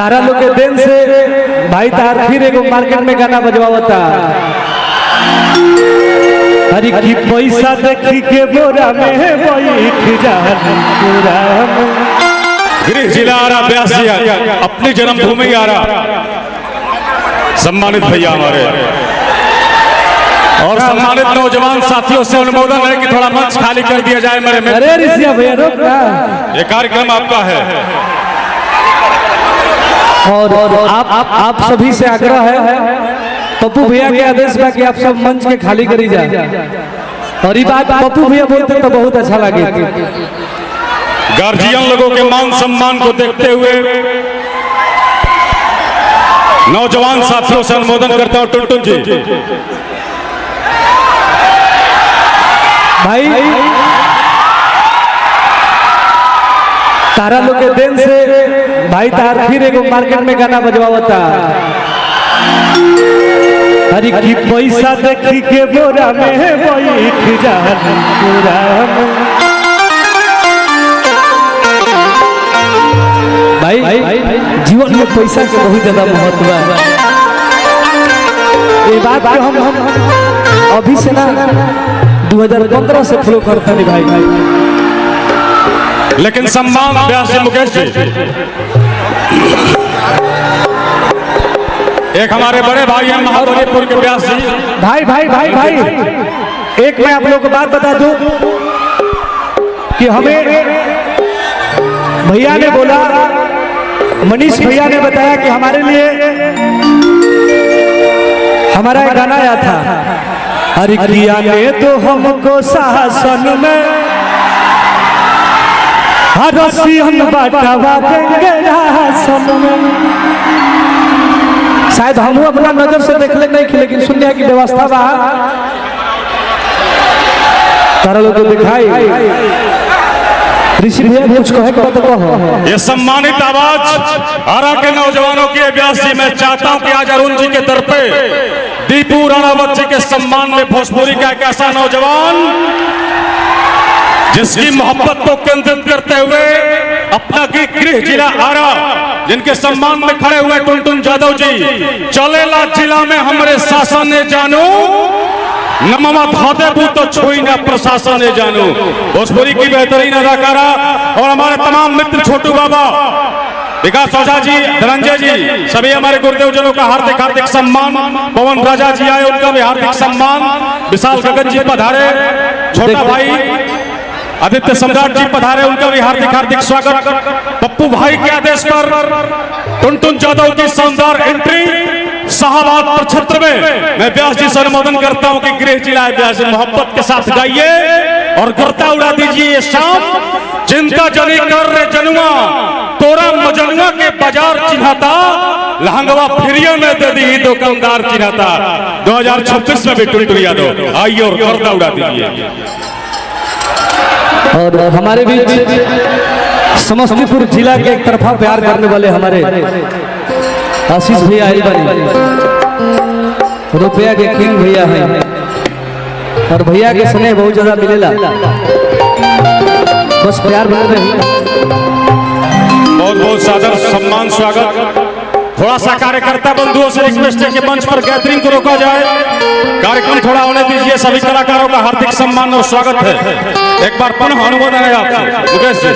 तारा लोग के देन से भाई तार फिर एगो मार्केट में गाना बजवावता। अरे की पैसा देखी के बोरा में बैठ जान पूरा गृह जिला आ रहा ब्यास अपनी जन्मभूमि आ रहा। सम्मानित भैया हमारे और सम्मानित नौजवान साथियों से अनुमोदन है कि थोड़ा मंच खाली कर दिया जाए मेरे में। अरे ऋषिया भैया रोक ना, ये कार्यक्रम आपका है और आप सभी से आग्रह है, पप्पू भैया के आदेश में कि आप सब मंच के खाली करी जाए। और ये बात पप्पू भैया बोलते तो बहुत अच्छा लगे। गार्जियन लोगों के मान सम्मान को देखते हुए नौजवान साथियों से अनुमोदन करता हूं। टुनटुन जी भाई तारा लोग के देन से भाई तार फिर एगो मार्केट में गाना बजवावता। अरे की पैसा देखी के बोरा में बैठ जान पूरा भाई जीवन में पैसा के बहुत ज्यादा महत्व है। ये बात को हम अभी से ना 2015 से फॉलो करते हैं भाई। लेकिन सम्मान व्यास जी मुकेश जी एक हमारे बड़े भाई हैं महाबलीपुर के व्यास जी। भाई एक मैं आप लोगों को बात बता दूं कि हमें भैया ने बोला, मनीष भैया ने बताया कि हमारे लिए हमारा एक गाना आया था। अरे किया ने तो हमको शासन में रसियन बांटवा देंगे राशन में। शायद हम अपना नजर से देख ले नहीं, लेकिन सुनने की व्यवस्था बा तारा लोग दिखाई। ऋषि भैया कुछ कहे तो कहो। ये सम्मानित आवाज आरा के नौजवानों की व्यास जी मैं चाहता हूं कि आज अरुण जी के दर पे दीपू राणावत जी के सम्मान में भोजपुरी का एक ऐसा नौजवान जिसकी मोहब्बत को केंद्रित करते हुए अपना गृह जिला आरा जिनके सम्मान में खड़े हुए टुनटुन यादव जी। चलेला जिला में हमारे शासन ने जानू नमवा भादेबू तो छुई ना प्रशासन ने जानू। भोजपुरी की बेहतरीन अदाकारा और हमारे तमाम मित्र छोटू बाबा, विकास ओझा जी, धनंजय जी, सभी हमारे गुरुदेव जनों का हार्दिक हार्दिक सम्मान। पवन राजा जी आए उनका भी हार्दिक सम्मान। विशाल गगन जी पधारे, छोटा भाई आदित्य सम्राट जी पधारे उनका भी हार्दिक हार्दिक स्वागत। पप्पू भाई के आदेश पर टुनटुन यादव की शानदार एंट्री शाहबाद प्रक्षेत्र में मैं व्यास जी से अनुमोदन करता हूं कि गृह जिला व्यास मोहब्बत के साथ गाइए और गर्दा उड़ा दीजिए ये शाम। चिंता जनी कर रे जनुआ तोरा मजनुआ के बाजार चिन्हाता लहंगवा फ्रियो में दे दी दुकानदार चिन्हाता। 2026 में भी टुनटुन यादव आइए और गर्दा उड़ा दीजिए। और हमारे बीच समस्तीपुर जिला के एक तरफा प्यार करने वाले हमारे आशीष भैया आई बनी, रुपया के किंग भैया हैं और भैया के स्नेह बहुत ज्यादा मिलेला, बस प्यार बन रहे। बहुत बहुत सादर सम्मान स्वागत। थोड़ा सा कार्यकर्ता बंधुओं से रिक्वेस्ट है कि मंच पर गैदरिंग को रोका जाए, कार्यक्रम थोड़ा होने दीजिए। सभी कलाकारों का हार्दिक सम्मान और स्वागत है। एक बार पुनः अनुमोदन है आपसे मुकेश जी।